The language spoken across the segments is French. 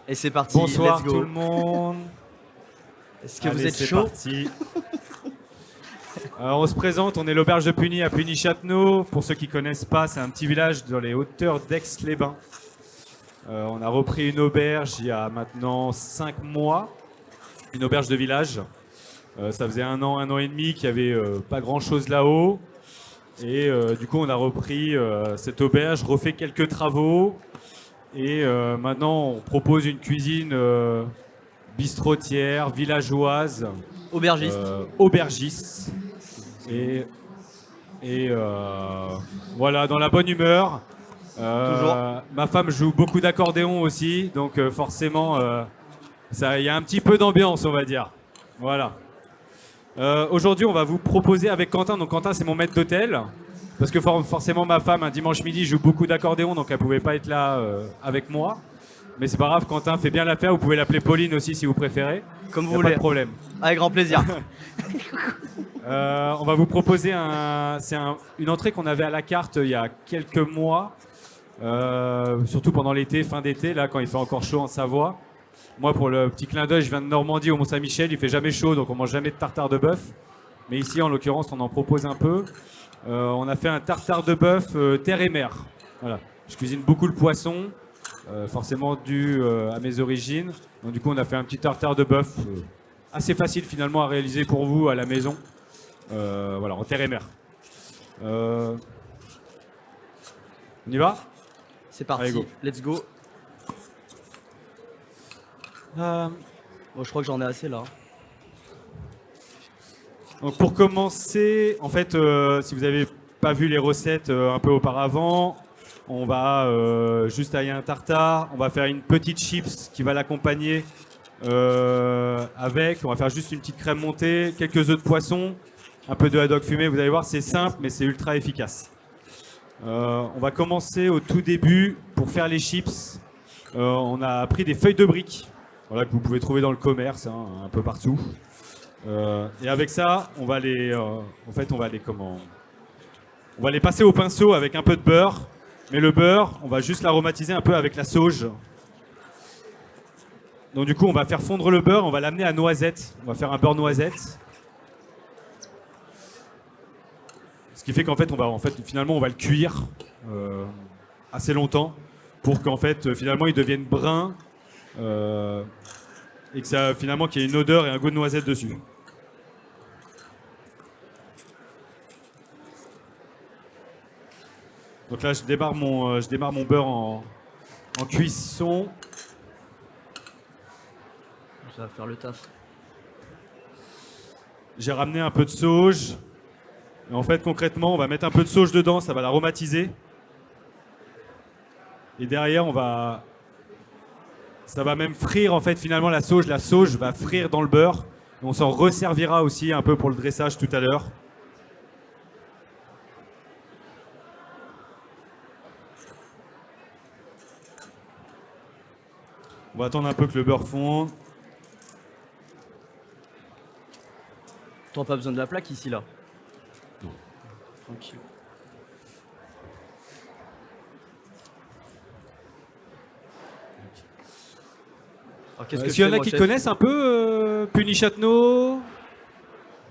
Et c'est parti, Bonsoir let's go. tout le monde. Est-ce que Allez, vous êtes c'est chaud? parti. On se présente, on est l'auberge de Puny à Puny-Châtenot. Pour ceux qui ne connaissent pas, c'est un petit village dans les hauteurs d'Aix-les-Bains. On a repris une auberge il y a maintenant 5 mois, une auberge de village. Ça faisait un an et demi qu'il n'y avait pas grand-chose là-haut. Et du coup, on a repris cette auberge, refait quelques travaux. Et maintenant, on propose une cuisine bistrotière, villageoise, Aubergiste. aubergiste. Et voilà, dans la bonne humeur. Toujours. Ma femme joue beaucoup d'accordéon aussi, donc forcément, il y a un petit peu d'ambiance, on va dire. Voilà. Aujourd'hui, on va vous proposer avec Quentin. Donc Quentin, c'est mon maître d'hôtel. Parce que forcément, ma femme, un dimanche midi, joue beaucoup d'accordéon, donc elle ne pouvait pas être là avec moi. Mais c'est pas grave, Quentin fait bien l'affaire. Vous pouvez l'appeler Pauline aussi si vous préférez. Comme vous Pas voulez. de problème. Avec grand plaisir. On va vous proposer une entrée qu'on avait à la carte il y a quelques mois. Surtout pendant l'été, fin d'été, là, quand il fait encore chaud en Savoie. Moi, pour le petit clin d'œil, je viens de Normandie, au Mont-Saint-Michel. Il fait jamais chaud, donc on mange jamais de tartare de bœuf. Mais ici, en l'occurrence, on en propose un peu. On a fait un tartare de bœuf terre et mer. Voilà. Je cuisine beaucoup le poisson, forcément dû à mes origines. Donc du coup, on a fait un petit tartare de bœuf assez facile finalement à réaliser pour vous à la maison. Voilà, en terre et mer. On y va? C'est parti, Allez, go. let's go. Bon, je crois que j'en ai assez là. Donc pour commencer, en fait, si vous n'avez pas vu les recettes un peu auparavant, on va juste tailler un tartare, on va faire une petite chips qui va l'accompagner avec, on va faire juste une petite crème montée, quelques œufs de poisson, un peu de haddock fumé, vous allez voir c'est simple mais c'est ultra efficace. On va commencer au tout début pour faire les chips. On a pris des feuilles de briques, voilà, que vous pouvez trouver dans le commerce, hein, un peu partout. Et avec ça, on va les passer au pinceau avec un peu de beurre. Mais le beurre, on va juste l'aromatiser un peu avec la sauge. Donc du coup, on va faire fondre le beurre, on va l'amener à noisette. On va faire un beurre noisette. Ce qui fait qu'en fait, finalement, on va le cuire assez longtemps pour qu'en fait, finalement, il devienne brun et que ça, finalement, qu'il y ait une odeur et un goût de noisette dessus. Donc là, je démarre mon beurre en cuisson. Ça va faire le taf. J'ai ramené un peu de sauge. Et en fait, concrètement, on va mettre un peu de sauge dedans, ça va l'aromatiser. Et derrière, ça va même frire en fait finalement la sauge. La sauge va frire dans le beurre. Et on s'en resservira aussi un peu pour le dressage tout à l'heure. On va attendre un peu que le beurre fonde. T'as pas besoin de la plaque ici là? Non. Tranquille. Alors, qu'est-ce que S'il y je en fais, a moi, qui chef? connaissent un peu Puny-Châtenot,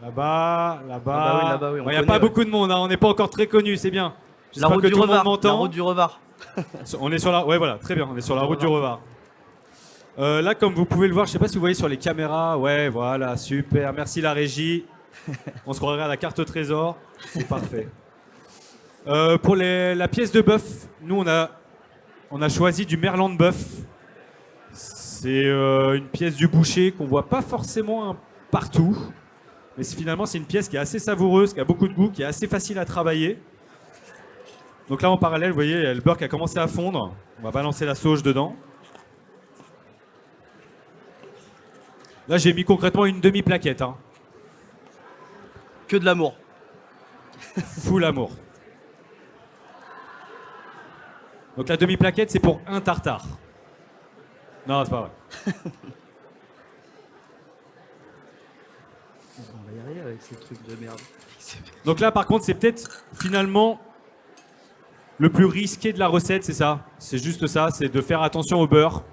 là-bas, Ah bah oui, on il n'y a connaît, pas ouais. beaucoup de monde, hein, on n'est pas encore très connus, c'est bien. La J'espère route que du tout le monde Revard. La m'entend. route du Revard. On est sur la, ouais voilà, très bien, on est sur la route du Revard. Là, comme vous pouvez le voir, je ne sais pas si vous voyez sur les caméras, ouais, voilà, super, merci la régie. On se croirait à la carte au trésor, c'est parfait. Pour la pièce de bœuf, nous on a choisi du merlan de bœuf. C'est une pièce du boucher qu'on voit pas forcément partout, mais finalement c'est une pièce qui est assez savoureuse, qui a beaucoup de goût, qui est assez facile à travailler. Donc là en parallèle, vous voyez, il y a le beurre qui a commencé à fondre. On va balancer la sauge dedans. Là j'ai mis concrètement une demi-plaquette. Hein. Que de l'amour. Full amour. Donc la demi-plaquette c'est pour un tartare. Non, c'est pas vrai. On va y arriver avec ces trucs de merde. Donc là par contre c'est peut-être finalement le plus risqué de la recette, c'est ça. C'est juste ça, c'est de faire attention au beurre.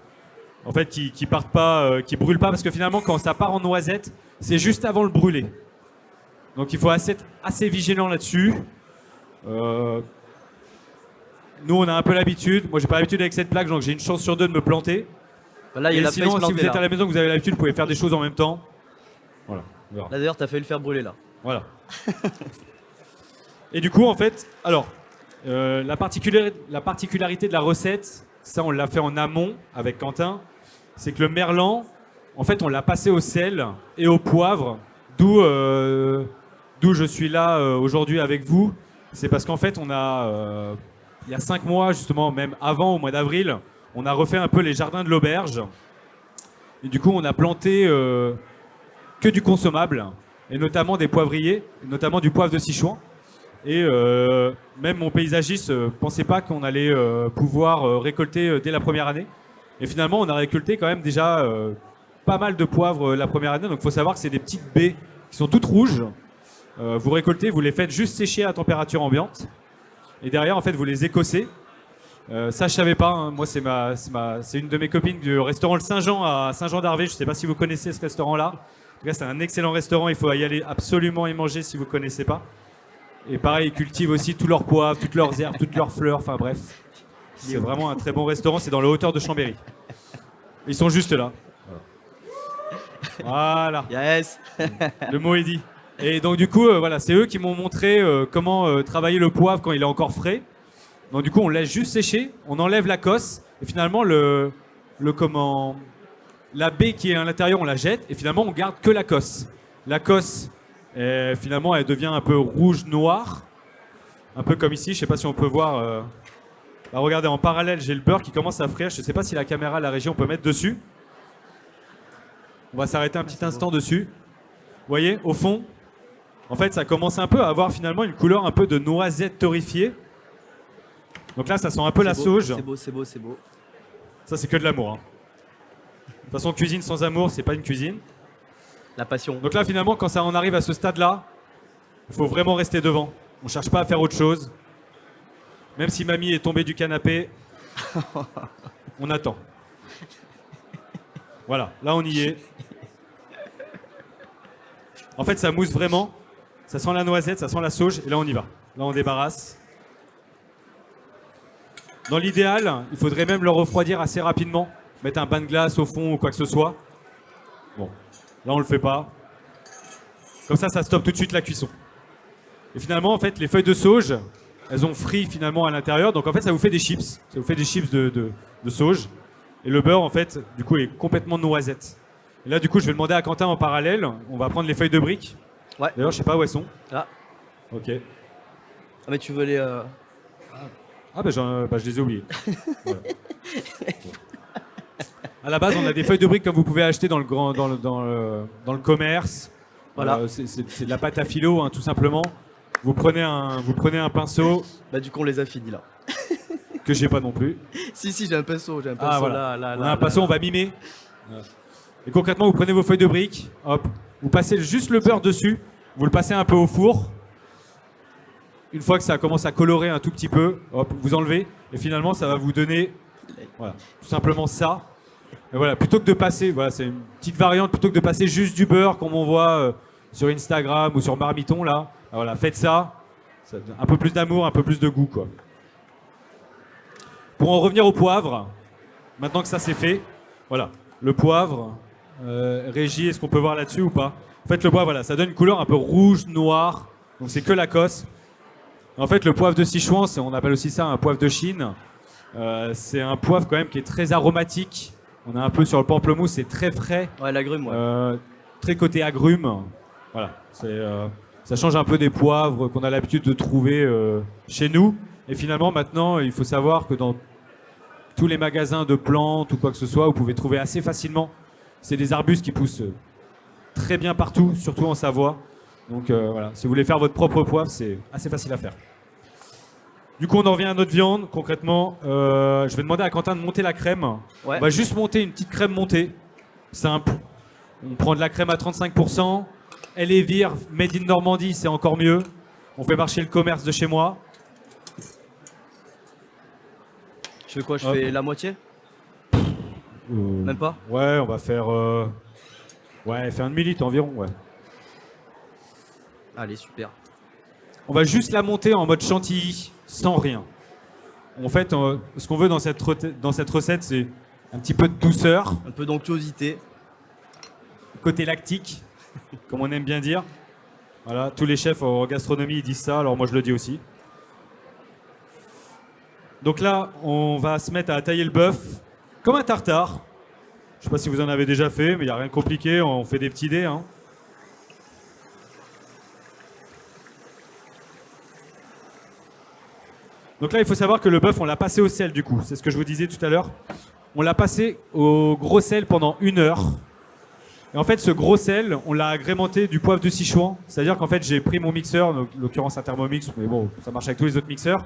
En fait, qui partent pas, qui brûlent pas, parce que finalement, quand ça part en noisette, c'est juste avant le brûler. Donc il faut être assez vigilant là-dessus. Nous, on a un peu l'habitude. Moi, j'ai pas l'habitude avec cette plaque, donc j'ai une chance sur deux de me planter. Bah là, il y a Et la sinon, place si vous plantée, êtes là. à la maison, que vous avez l'habitude, vous pouvez faire des choses en même temps. Voilà. On verra. Là d'ailleurs, t'as failli le faire brûler là. Voilà. Et du coup, en fait, alors, la particularité de la recette, ça, on l'a fait en amont avec Quentin, c'est que le merlan, en fait, on l'a passé au sel et au poivre, d'où je suis là aujourd'hui avec vous. C'est parce qu'en fait, il y a 5 mois, justement, même avant, au mois d'avril, on a refait un peu les jardins de l'auberge. Et du coup, on a planté que du consommable, et notamment des poivriers, notamment du poivre de Sichuan. Et même mon paysagiste ne pensait pas qu'on allait pouvoir récolter dès la première année. Et finalement, on a récolté quand même déjà pas mal de poivre la première année. Donc il faut savoir que c'est des petites baies qui sont toutes rouges. Vous récoltez, vous les faites juste sécher à température ambiante. Et derrière, en fait, vous les écossez. Ça, je savais pas. Hein. Moi, c'est une de mes copines du restaurant Le Saint-Jean à Saint-Jean-d'Arvé. Je ne sais pas si vous connaissez ce restaurant-là. En tout cas, c'est un excellent restaurant. Il faut y aller absolument y manger si vous ne connaissez pas. Et pareil, ils cultivent aussi tous leurs poivres, toutes leurs herbes, toutes leurs fleurs. Enfin bref, c'est vraiment un très bon restaurant. C'est dans la hauteur de Chambéry. Ils sont juste là. Voilà. Yes. Le mot est dit. Et donc du coup, voilà, c'est eux qui m'ont montré comment travailler le poivre quand il est encore frais. Donc du coup, on laisse juste sécher, on enlève la cosse, et finalement la baie qui est à l'intérieur, on la jette, et finalement on garde que la cosse. La cosse, finalement, elle devient un peu rouge-noir, un peu comme ici. Je sais pas si on peut voir. Bah, regardez, en parallèle, j'ai le beurre qui commence à frire. Je sais pas si la caméra, la régie, on peut mettre dessus. On va s'arrêter un petit instant dessus. Vous voyez, au fond, en fait, ça commence un peu à avoir finalement une couleur un peu de noisette torréfiée. Donc là, ça sent un peu la sauge. C'est beau, c'est beau, c'est beau. Ça, c'est que de l'amour. Hein. De toute façon, cuisine sans amour, c'est pas une cuisine. La passion. Donc là, finalement, quand ça en arrive à ce stade-là, il faut vraiment rester devant. On cherche pas à faire autre chose. Même si mamie est tombée du canapé, on attend. Voilà, là on y est. En fait, ça mousse vraiment. Ça sent la noisette, ça sent la sauge, et là on y va. Là on débarrasse. Dans l'idéal, il faudrait même le refroidir assez rapidement. Mettre un bain de glace au fond ou quoi que ce soit. Bon, là on le fait pas. Comme ça stoppe tout de suite la cuisson. Et finalement, en fait, les feuilles de sauge, elles ont frit finalement à l'intérieur. Donc en fait, ça vous fait des chips. Ça vous fait des chips de sauge. Et le beurre, en fait, du coup, est complètement noisette. Et là, du coup, je vais demander à Quentin en parallèle. On va prendre les feuilles de briques. Ouais. D'ailleurs, je sais pas où elles sont. Ah. Ok. Ah, mais tu veux les. Ah bah, je les ai oubliées. Voilà. À la base, on a des feuilles de briques comme vous pouvez acheter dans le commerce. Voilà. C'est de la pâte à filo, hein, tout simplement. Vous prenez un pinceau Bah, du coup, on les a finis là. que j'ai pas non plus. Si, j'ai un pinceau. J'ai un pinceau Ah voilà. là. On a un pinceau, on va mimer. Et concrètement, vous prenez vos feuilles de briques, hop, vous passez juste le beurre dessus, vous le passez un peu au four. Une fois que ça commence à colorer un tout petit peu, hop, vous enlevez. Et finalement, ça va vous donner, voilà, tout simplement ça. Et voilà, plutôt que de passer, voilà, c'est une petite variante, plutôt que de passer juste du beurre comme on voit sur Instagram ou sur Marmiton là. Voilà, faites ça. Un peu plus d'amour, un peu plus de goût, quoi. Pour en revenir au poivre, maintenant que ça c'est fait, voilà, le poivre, Régie, est-ce qu'on peut voir là-dessus ou pas? En fait, le poivre, voilà, ça donne une couleur un peu rouge, noire, donc c'est que la cosse. En fait, le poivre de Sichuan, on appelle aussi ça un poivre de Chine. C'est un poivre quand même qui est très aromatique. On est un peu sur le pamplemousse, c'est très frais. Ouais, l'agrume, ouais. Très côté agrumes. Voilà, ça change un peu des poivres qu'on a l'habitude de trouver chez nous. Et finalement, maintenant, il faut savoir que dans tous les magasins de plantes ou quoi que ce soit, vous pouvez trouver assez facilement. C'est des arbustes qui poussent très bien partout, surtout en Savoie. Donc voilà, si vous voulez faire votre propre poivre, c'est assez facile à faire. Du coup, on en revient à notre viande. Concrètement, je vais demander à Quentin de monter la crème. Ouais. On va juste monter une petite crème montée. Simple. On prend de la crème à 35%. Elle est vire, made in Normandie, c'est encore mieux. On fait marcher le commerce de chez moi. Tu veux quoi? Je Hop. fais la moitié? Même pas? Ouais, on va faire... Ouais, faire 1/2 litre environ, ouais. Allez, super. On va juste la monter en mode chantilly, sans rien. En fait, ce qu'on veut dans cette recette, c'est un petit peu de douceur, Un peu d'onctuosité. côté lactique, comme on aime bien dire. Voilà, tous les chefs en gastronomie ils disent ça, alors moi je le dis aussi. Donc là, on va se mettre à tailler le bœuf comme un tartare. Je sais pas si vous en avez déjà fait, mais il n'y a rien de compliqué, on fait des petits dés, hein. Donc là, il faut savoir que le bœuf, on l'a passé au sel du coup. C'est ce que je vous disais tout à l'heure. On l'a passé au gros sel pendant 1 heure. Et en fait, ce gros sel, on l'a agrémenté du poivre de Sichuan. C'est-à-dire qu'en fait, j'ai pris mon mixeur, en l'occurrence un Thermomix, mais bon, ça marche avec tous les autres mixeurs.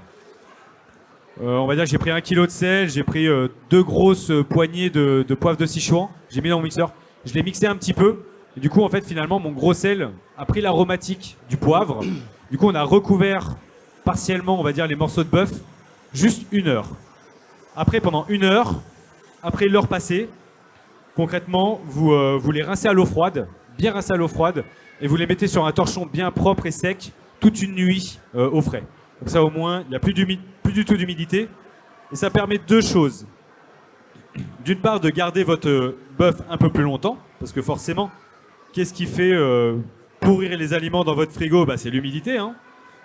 On va dire que j'ai pris 1 kilo de sel, j'ai pris 2 grosses poignées de poivre de Sichuan. J'ai mis dans mon mixeur. Je l'ai mixé un petit peu. Et du coup, en fait, finalement, mon gros sel a pris l'aromatique du poivre. Du coup, on a recouvert partiellement, on va dire, les morceaux de bœuf, juste 1 heure. Après, pendant 1 heure, après l'heure passée, concrètement, vous les rincez à l'eau froide, bien rincés à l'eau froide, et vous les mettez sur un torchon bien propre et sec, toute une nuit au frais. Comme ça, au moins, il n'y a plus du tout d'humidité. Et ça permet 2 choses. D'une part, de garder votre bœuf un peu plus longtemps, parce que forcément, qu'est-ce qui fait pourrir les aliments dans votre frigo? Bah, c'est l'humidité, hein.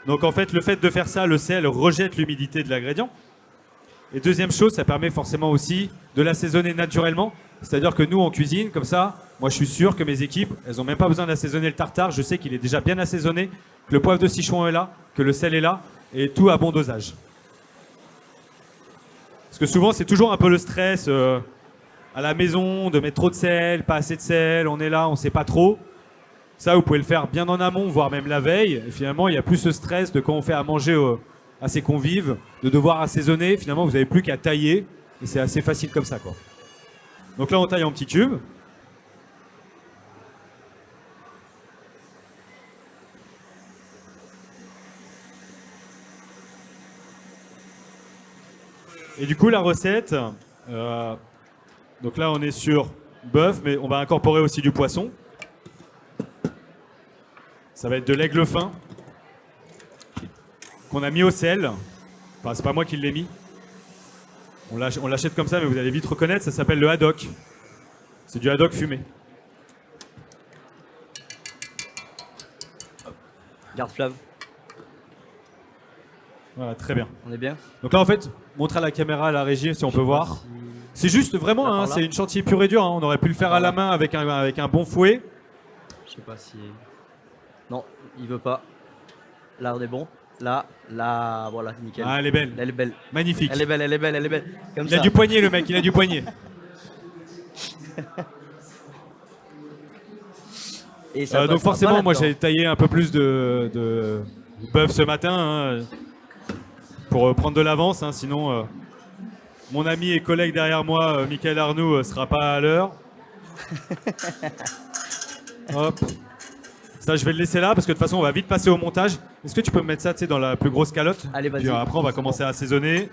Donc en fait, le fait de faire ça, le sel rejette l'humidité de l'ingrédient. Et deuxième chose, ça permet forcément aussi de l'assaisonner naturellement. C'est-à-dire que nous, en cuisine, comme ça, moi je suis sûr que mes équipes, elles n'ont même pas besoin d'assaisonner le tartare. Je sais qu'il est déjà bien assaisonné, que le poivre de Sichuan est là, que le sel est là, et tout à bon dosage. Parce que souvent, c'est toujours un peu le stress à la maison, de mettre trop de sel, pas assez de sel, on est là, on ne sait pas trop. Ça, vous pouvez le faire bien en amont, voire même la veille. Et finalement, il n'y a plus ce stress de quand on fait à manger à ses convives, de devoir assaisonner. Finalement, vous n'avez plus qu'à tailler. Et c'est assez facile comme ça, quoi. Donc là, on taille en petits cubes. Et du coup, la recette, donc là, on est sur bœuf, mais on va incorporer aussi du poisson. Ça va être de l'aigle fin qu'on a mis au sel. Enfin, c'est pas moi qui l'ai mis. On l'achète comme ça, mais vous allez vite reconnaître. Ça s'appelle le haddock. C'est du haddock fumé. Garde Flav, Voilà, très bien. on est bien? Donc là, en fait, montre à la caméra, à la régie, si on peut voir. C'est juste vraiment, Là, par hein, là. c'est une chantilly pure et dure. Hein. On aurait pu le faire à la main avec un bon fouet. Je sais pas si... Non, il veut pas. Là, on est bon. Là, voilà, nickel. Ah, elle est belle. Elle est belle. Magnifique. Elle est belle, elle est belle, elle est belle. Comme Il a ça. du poignet, le mec, il a du poignet. Et ça Donc passera forcément, pas moi là-dedans. j'ai taillé un peu plus de bœuf ce matin hein, pour prendre de l'avance. Hein, sinon, mon ami et collègue derrière moi, Michael Arnoux, sera pas à l'heure. Hop. Ça, je vais le laisser là parce que de toute façon, on va vite passer au montage. Est-ce que tu peux me mettre ça, tu sais, dans la plus grosse calotte? Allez, vas-y. Puis après, on va commencer à assaisonner.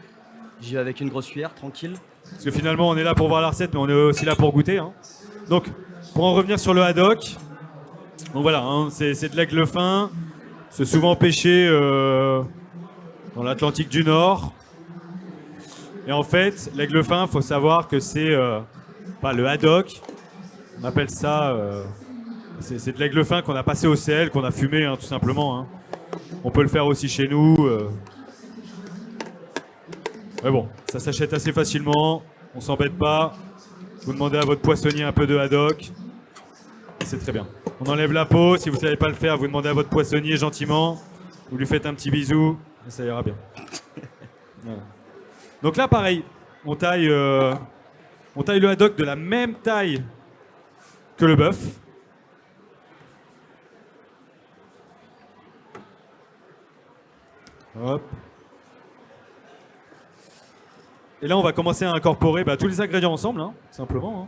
J'y vais avec une grosse cuillère, tranquille. Parce que finalement, on est là pour voir la recette, mais on est aussi là pour goûter. Hein. Donc, pour en revenir sur le haddock, donc voilà, hein, c'est de l'aigle fin. C'est souvent pêché dans l'Atlantique du Nord. Et en fait, l'aigle fin, il faut savoir que c'est pas le haddock. On appelle ça... c'est de l'aigle fin qu'on a passé au sel, qu'on a fumé, hein, tout simplement. Hein. On peut le faire aussi chez nous. Mais bon, ça s'achète assez facilement. On s'embête pas. Vous demandez à votre poissonnier un peu de haddock. C'est très bien. On enlève la peau. Si vous ne savez pas le faire, vous demandez à votre poissonnier gentiment. Vous lui faites un petit bisou. Et ça ira bien. Voilà. Donc là, pareil. On taille le haddock de la même taille que le bœuf. Hop. Et là, on va commencer à incorporer tous les ingrédients ensemble, hein, simplement. Hein.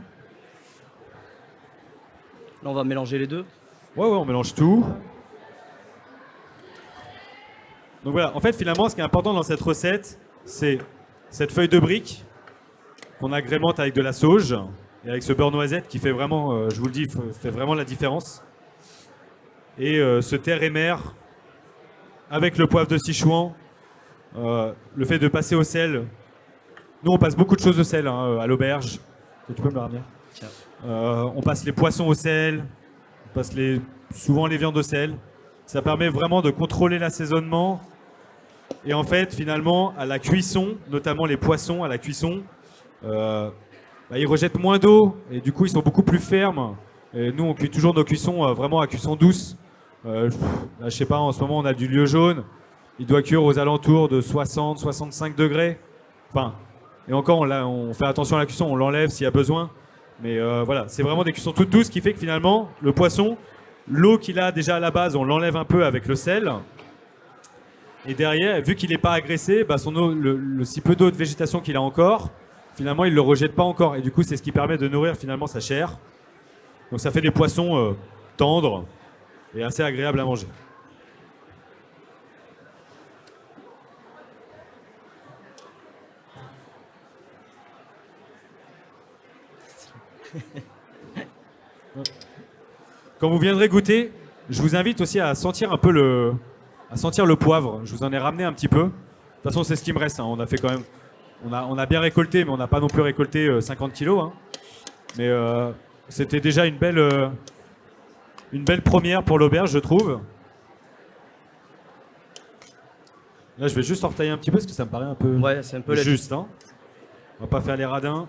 Là, on va mélanger les deux. Ouais, on mélange tout. Donc voilà, en fait, finalement, ce qui est important dans cette recette, c'est cette feuille de brique qu'on agrémente avec de la sauge et avec ce beurre noisette qui fait vraiment, je vous le dis, fait vraiment la différence. Et ce terre et mer avec le poivre de Sichuan, le fait de passer au sel. Nous, on passe beaucoup de choses au sel à l'auberge. Tu peux me le ramener? Tiens. On passe les poissons au sel, on passe souvent les viandes au sel. Ça permet vraiment de contrôler l'assaisonnement. Et en fait, finalement, à la cuisson, notamment les poissons à la cuisson, ils rejettent moins d'eau et du coup, ils sont beaucoup plus fermes. Et nous, on cuit toujours nos cuissons vraiment à cuisson douce. Là, je sais pas, en ce moment, on a du lieu jaune. Il doit cuire aux alentours de 60-65 degrés. Enfin, et encore, on fait attention à la cuisson, on l'enlève s'il y a besoin. Mais voilà, c'est vraiment des cuissons toutes douces qui fait que finalement, le poisson, l'eau qu'il a déjà à la base, on l'enlève un peu avec le sel. Et derrière, vu qu'il n'est pas agressé, son eau, le si peu d'eau de végétation qu'il a encore, finalement, il ne le rejette pas encore. Et du coup, c'est ce qui permet de nourrir finalement sa chair. Donc ça fait des poissons tendres et assez agréables à manger. Quand vous viendrez goûter, je vous invite aussi à sentir un peu le poivre. Je vous en ai ramené un petit peu. De toute façon, c'est ce qui me reste. On a fait quand même, on a bien récolté, mais on n'a pas non plus récolté 50 kilos. Mais c'était déjà une belle première pour l'auberge, je trouve. Là, je vais juste en retailler un petit peu parce que ça me paraît un peu, Ouais, c'est un peu juste. On va pas faire les radins.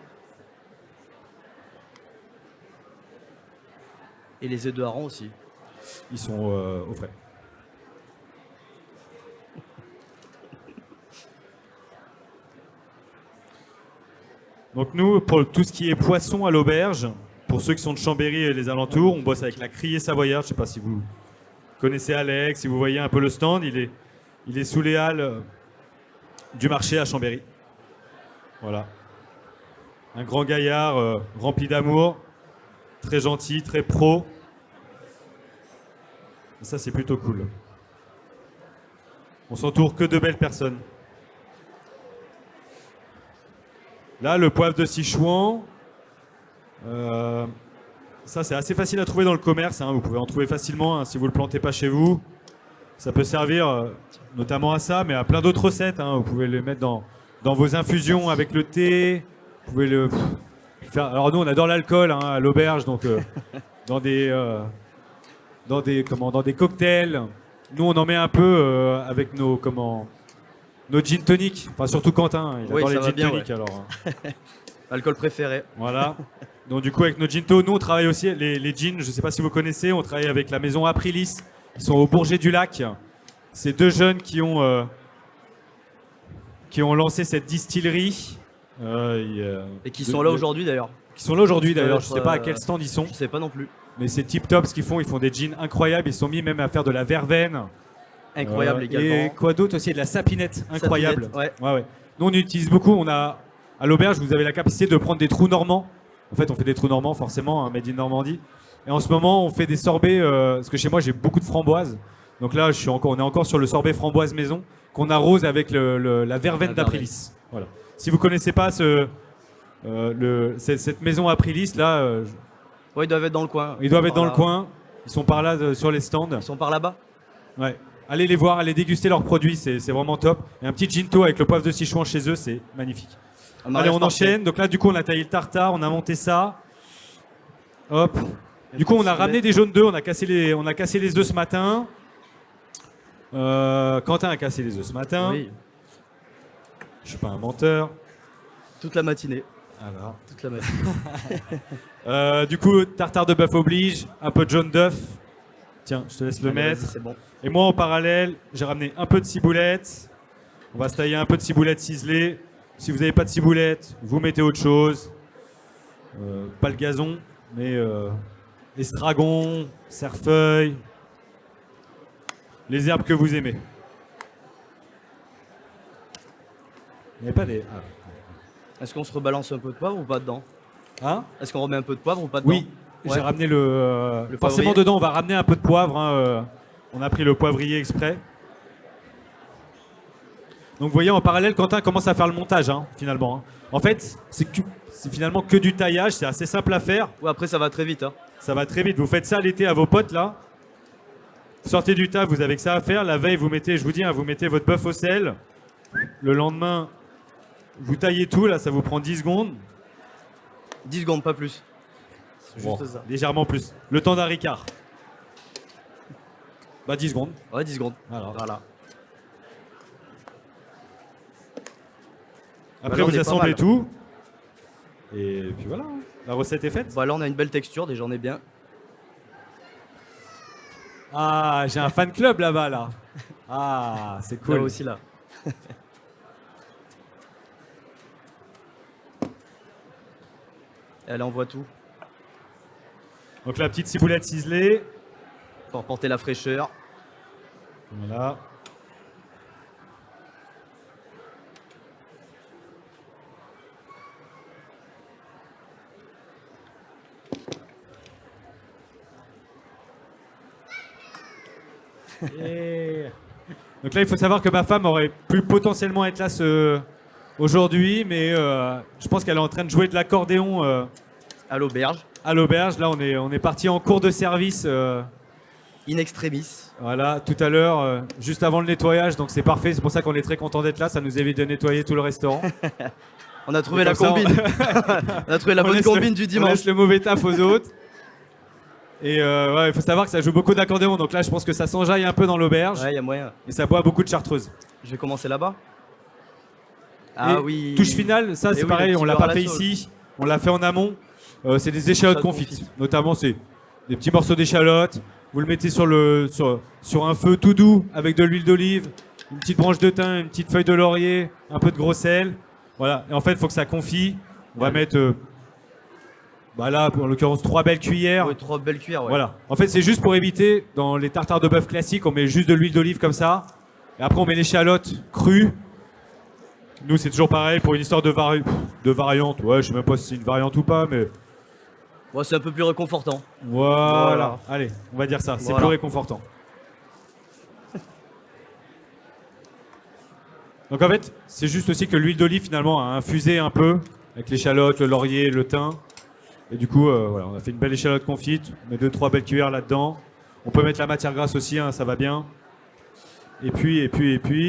Et les œufs de hareng aussi. Ils sont au frais. Donc nous, pour tout ce qui est poisson à l'auberge, pour ceux qui sont de Chambéry et les alentours, on bosse avec la Criée Savoyarde. Je ne sais pas si vous connaissez Alex, si vous voyez un peu le stand. Il est sous les halles du marché à Chambéry. Voilà. Un grand gaillard rempli d'amour, très gentil, très pro. Et ça, c'est plutôt cool. On s'entoure que de belles personnes. Là, le poivre de Sichuan, ça c'est assez facile à trouver dans le commerce. Vous pouvez en trouver facilement si vous ne le plantez pas chez vous. Ça peut servir notamment à ça, mais à plein d'autres recettes. Vous pouvez le mettre dans vos infusions avec le thé. Vous pouvez le faire. Alors nous, on adore l'alcool à l'auberge, donc dans des cocktails. Nous, on en met un peu avec nos gin tonic. Enfin, surtout Quentin, il adore les gin tonic. Ouais. Alors. Alcool préféré. Voilà. Donc du coup, avec nos ginto, nous on travaille aussi les gins. Je ne sais pas si vous connaissez. On travaille avec la maison Aprilis. Ils sont au Bourget du Lac. C'est deux jeunes qui ont lancé cette distillerie. Et qui sont là aujourd'hui d'ailleurs. Qui sont là aujourd'hui d'ailleurs. Je ne sais pas à quel stand ils sont. Je ne sais pas non plus. Mais c'est tip top ce qu'ils font. Ils font des jeans incroyables. Ils sont mis même à faire de la verveine. Incroyable également. Et quoi d'autre aussi? De la sapinette incroyable. Ouais. Nous on utilise beaucoup. À l'auberge, vous avez la capacité de prendre des trous normands. En fait, on fait des trous normands forcément, made in Normandie. Et en ce moment, on fait des sorbets. Parce que chez moi, j'ai beaucoup de framboises. Donc là, on est encore sur le sorbet framboise maison qu'on arrose avec la verveine d'Aprilis. Voilà. Si vous connaissez pas cette maison Aprilis là. Ouais, ils doivent être dans le coin. Ils doivent être dans le coin. Ils sont par là sur les stands. Ils sont par là-bas. Ouais. Allez les voir, allez déguster leurs produits, c'est vraiment top. Et un petit ginto avec le poivre de Sichuan chez eux, c'est magnifique. Allez, on enchaîne. Donc là, du coup, on a taillé le tartare, on a monté ça. Hop. Du coup, on a ramené des jaunes d'œufs, on a cassé les œufs ce matin. Quentin a cassé les œufs ce matin. Oui. Je suis pas un menteur. Toute la matinée. Alors. Toute la matinée. Du coup, tartare de bœuf oblige, un peu de jaune d'œuf. Tiens, je te laisse le mettre. C'est bon. Et moi, en parallèle, j'ai ramené un peu de ciboulette. On va se tailler un peu de ciboulette ciselée. Si vous n'avez pas de ciboulette, vous mettez autre chose. Pas le gazon, mais estragon, cerfeuil, les herbes que vous aimez. Il n'y a pas des... Ah. Est-ce qu'on se rebalance un peu de poivre ou pas dedans? Hein? Est-ce qu'on remet un peu de poivre ou pas dedans? Oui, j'ai ramené le forcément poivrier. dedans, on va ramener un peu de poivre. On a pris le poivrier exprès. Donc vous voyez, en parallèle, Quentin commence à faire le montage, finalement. En fait, c'est finalement que du taillage, c'est assez simple à faire. Ouais, après ça va très vite. Hein. Ça va très vite. Vous faites ça l'été à vos potes là. Vous sortez du taf, vous avez que ça à faire. La veille, vous mettez, je vous dis, hein, vous mettez votre bœuf au sel. Le lendemain, vous taillez tout. Là, ça vous prend 10 secondes. 10 secondes, pas plus. C'est Bon, juste ça. légèrement plus. Le temps d'un Ricard. Bah 10 secondes. Ouais, 10 secondes. Voilà. Voilà. Après, là, on vous est pas assemblez mal. tout. Et puis voilà, hein. La recette est faite. Bah là, on a une belle texture, déjà, on est bien. Ah, j'ai un fan club là-bas, là. Ah, c'est Cool. cool. Là aussi, là. Elle envoie tout Donc la petite ciboulette ciselée. pour apporter la fraîcheur. Voilà. Et- Donc là, il faut savoir que ma femme aurait pu potentiellement être là aujourd'hui, mais je pense qu'elle est en train de jouer de l'accordéon À l'auberge. à l'auberge. Là, on est parti en cours de service. In extremis. Voilà, tout à l'heure, juste avant le nettoyage, donc c'est parfait. C'est pour ça qu'on est très content d'être là. Ça nous évite de nettoyer tout le restaurant. On a trouvé Et la comme ça, combine. On a trouvé la On bonne laisse combine le- du On dimanche. laisse le mauvais taf aux autres. Et ouais, il faut savoir que ça joue beaucoup d'accordéon. Donc là, je pense que ça s'enjaille un peu dans l'auberge. Ouais, il y a moyen. Et ça boit beaucoup de chartreuse. Je vais commencer là-bas. Ah Et oui. touche finale, ça Et c'est oui, pareil, le on petit l'a beurre pas à la fait sauce. ici. On l'a fait en amont. C'est des échalotes Échalotes confites. confites. Notamment, c'est des petits morceaux d'échalotes. Vous le mettez sur un feu tout doux avec de l'huile d'olive, une petite branche de thym, une petite feuille de laurier, un peu de gros sel. Voilà. Et en fait, il faut que ça confie. On va mettre, bah là, en l'occurrence, 3 belles cuillères. Ouais, 3 belles cuillères, ouais. Voilà. En fait, c'est juste pour éviter, dans les tartares de bœuf classiques, on met juste de l'huile d'olive comme ça. Et après, on met l'échalote crue. Nous, c'est toujours pareil pour une histoire de variante. Ouais, je sais même pas si c'est une variante ou pas, mais Ouais, c'est un peu plus réconfortant. voilà. Allez, on va dire ça. C'est Voilà. plus réconfortant. Donc en fait, c'est juste aussi que l'huile d'olive finalement a infusé un peu avec l'échalote, le laurier, le thym. Et du coup, voilà, on a fait une belle échalote confite. On met 2-3 belles cuillères là-dedans. On peut mettre la matière grasse aussi, hein, ça va bien. Et puis,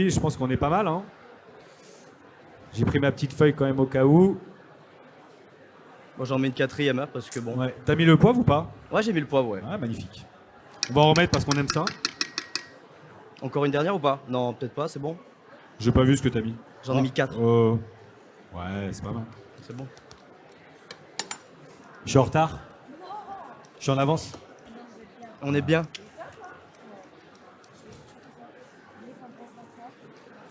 je pense qu'on est pas mal. Hein. J'ai pris ma petite feuille quand même au cas où. Moi, j'en mets une quatrième, hein, parce que bon. Ouais. T'as mis le poivre ou pas? Ouais, j'ai mis le poivre, ouais. Ouais, magnifique. On va en remettre parce qu'on aime ça. Encore une dernière ou pas? Non, peut-être pas, c'est bon. J'ai pas vu ce que t'as mis. J'en ai mis 4. Ouais, c'est pas mal. C'est bon. Je suis en retard. Je suis en avance. On est bien.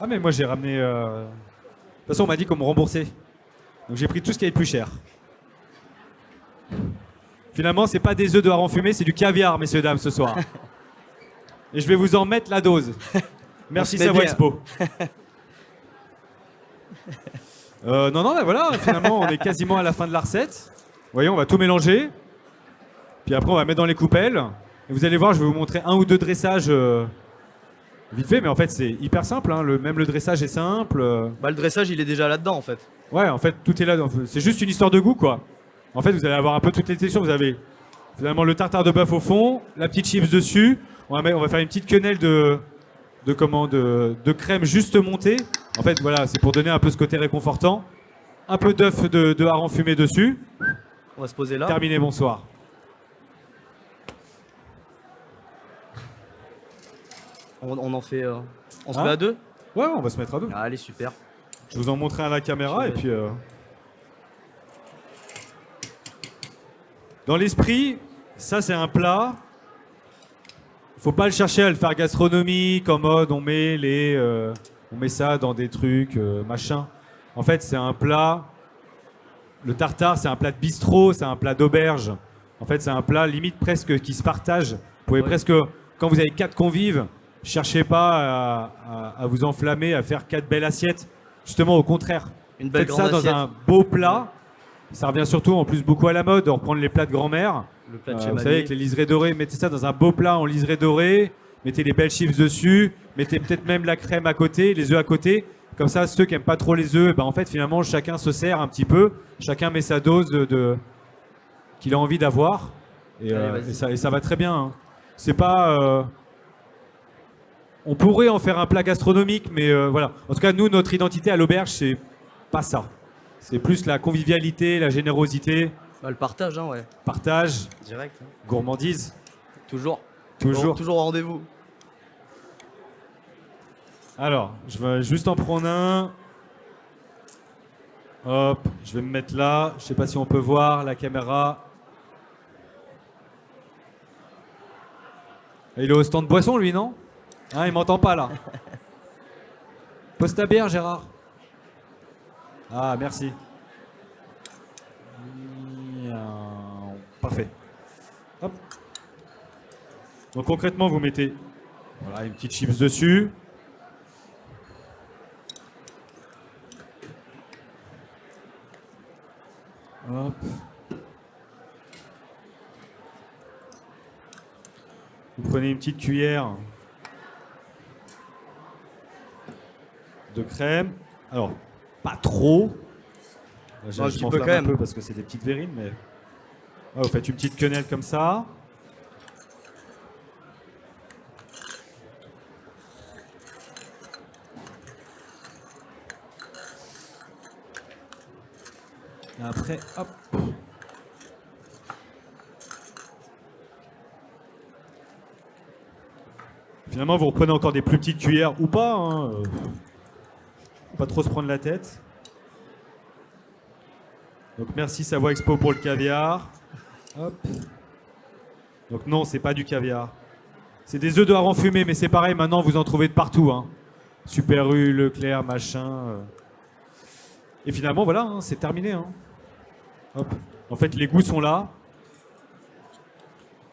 Ah mais moi j'ai ramené... De toute façon on m'a dit qu'on me remboursait. Donc j'ai pris tout ce qui est plus cher. Finalement c'est pas des œufs de hareng fumé, c'est du caviar messieurs dames ce soir. Et je vais vous en mettre la dose. Merci On se met Savoie bien. Expo. Non, mais voilà, finalement on est quasiment à la fin de la recette. Vous voyez, on va tout mélanger. Puis après on va mettre dans les coupelles. Et vous allez voir, je vais vous montrer un ou deux dressages vite fait, mais en fait c'est hyper simple. Hein. Même le dressage est simple. Bah, le dressage, il est déjà là-dedans, en fait. Ouais, en fait tout est là. C'est juste une histoire de goût, quoi. En fait, vous allez avoir un peu toutes les textures. Vous avez finalement le tartare de bœuf au fond, la petite chips dessus. On va faire une petite quenelle de crème juste montée. En fait, voilà, c'est pour donner un peu ce côté réconfortant. Un peu d'œuf de hareng fumé dessus. On va se poser là. Terminé, bonsoir. On en fait. On se Hein met à deux. Ouais, on va se mettre à deux. Ah, allez, super. Je vous en montrer à la caméra et puis... Dans l'esprit, ça c'est un plat. Faut pas le chercher à le faire gastronomique en mode on met ça dans des trucs machin. En fait, c'est un plat. Le tartare, c'est un plat de bistrot, c'est un plat d'auberge. En fait, c'est un plat limite presque qui se partage. Vous pouvez Ouais. presque, quand vous avez 4 convives, cherchez pas à vous enflammer, à faire 4 belles assiettes. Justement, au contraire. Une belle Faites ça grande dans assiette. un beau plat. Ça revient surtout en plus beaucoup à la mode de reprendre les plats de grand-mère. Le plat de Vous chez savez, Mamie. avec les liserés dorés, mettez ça dans un beau plat en liseré doré. mettez les belles chips dessus, mettez peut-être même la crème à côté, les œufs à côté. Comme ça, ceux qui n'aiment pas trop les œufs, ben en fait, finalement, chacun se sert un petit peu. Chacun met sa dose qu'il a envie d'avoir. Allez, Et ça va très bien. Hein. C'est pas... On pourrait en faire un plat gastronomique, mais voilà. En tout cas, nous, notre identité à l'auberge, c'est pas ça. C'est plus la convivialité, la générosité, Bah, le partage, hein, ouais. partage, Direct. Hein. gourmandise. Toujours. Toujours. Toujours au rendez-vous. Alors, je vais juste en prendre un. Hop, je vais me mettre là. Je sais pas si on peut voir la caméra. Il est au stand de boisson, lui, non? Hein, il m'entend pas, là. Pose ta bière, Gérard. Ah, merci. Parfait. Hop. Donc concrètement, vous mettez voilà, une petite chips dessus. Hop. Vous prenez une petite cuillère de crème. Alors, pas trop. Là, Un je petit peu m'enflamme quand un même. peu parce que c'est des petites verrines, mais vous faites une petite quenelle comme ça. Et après, hop. Finalement, vous reprenez encore des plus petites cuillères ou pas. Hein, pas trop se prendre la tête. Donc merci Savoie Expo pour le caviar. Hop. Donc non, c'est pas du caviar. C'est des œufs de hareng fumés, mais c'est pareil, maintenant vous en trouvez de partout. Hein. Super U, Leclerc, machin. Et finalement, voilà, hein, c'est terminé. Hein. Hop. En fait, les goûts sont là.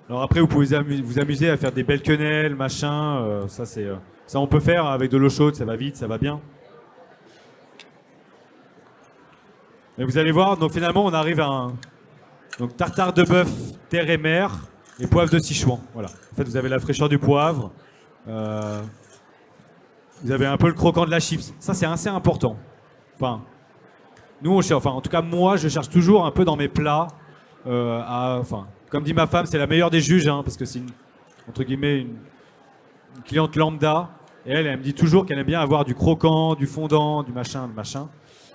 Alors après, vous pouvez vous amuser à faire des belles quenelles, machin. Ça, on peut faire avec de l'eau chaude, ça va vite, ça va bien. Et vous allez voir, donc finalement, on arrive à un donc, tartare de bœuf, terre et mer, et poivre de Sichuan. Voilà. En fait, vous avez la fraîcheur du poivre. Vous avez un peu le croquant de la chips. Ça, c'est assez important. Enfin, nous, en tout cas, moi, je cherche toujours un peu dans mes plats comme dit ma femme, c'est la meilleure des juges, hein, parce que c'est entre guillemets une cliente lambda. Et elle me dit toujours qu'elle aime bien avoir du croquant, du fondant, du machin.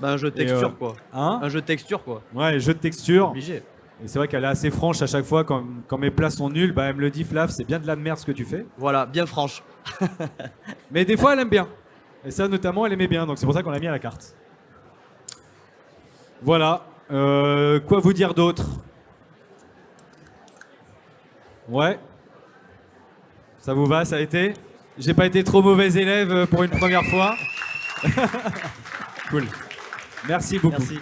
Bah, un jeu de texture, quoi. Hein, Un jeu de texture, quoi. ouais, jeu de texture. Obligé. Et c'est vrai qu'elle est assez franche à chaque fois quand mes plats sont nuls. Bah, elle me le dit, Flav, c'est bien de la merde ce que tu fais. Voilà, bien franche. Mais des fois, elle aime bien. Et ça, notamment, elle aimait bien. Donc c'est pour ça qu'on l'a mis à la carte. Voilà. Quoi vous dire d'autre? Ouais. Ça vous va, ça a été? J'ai pas été trop mauvais élève pour une première fois. Cool. Merci beaucoup. Merci.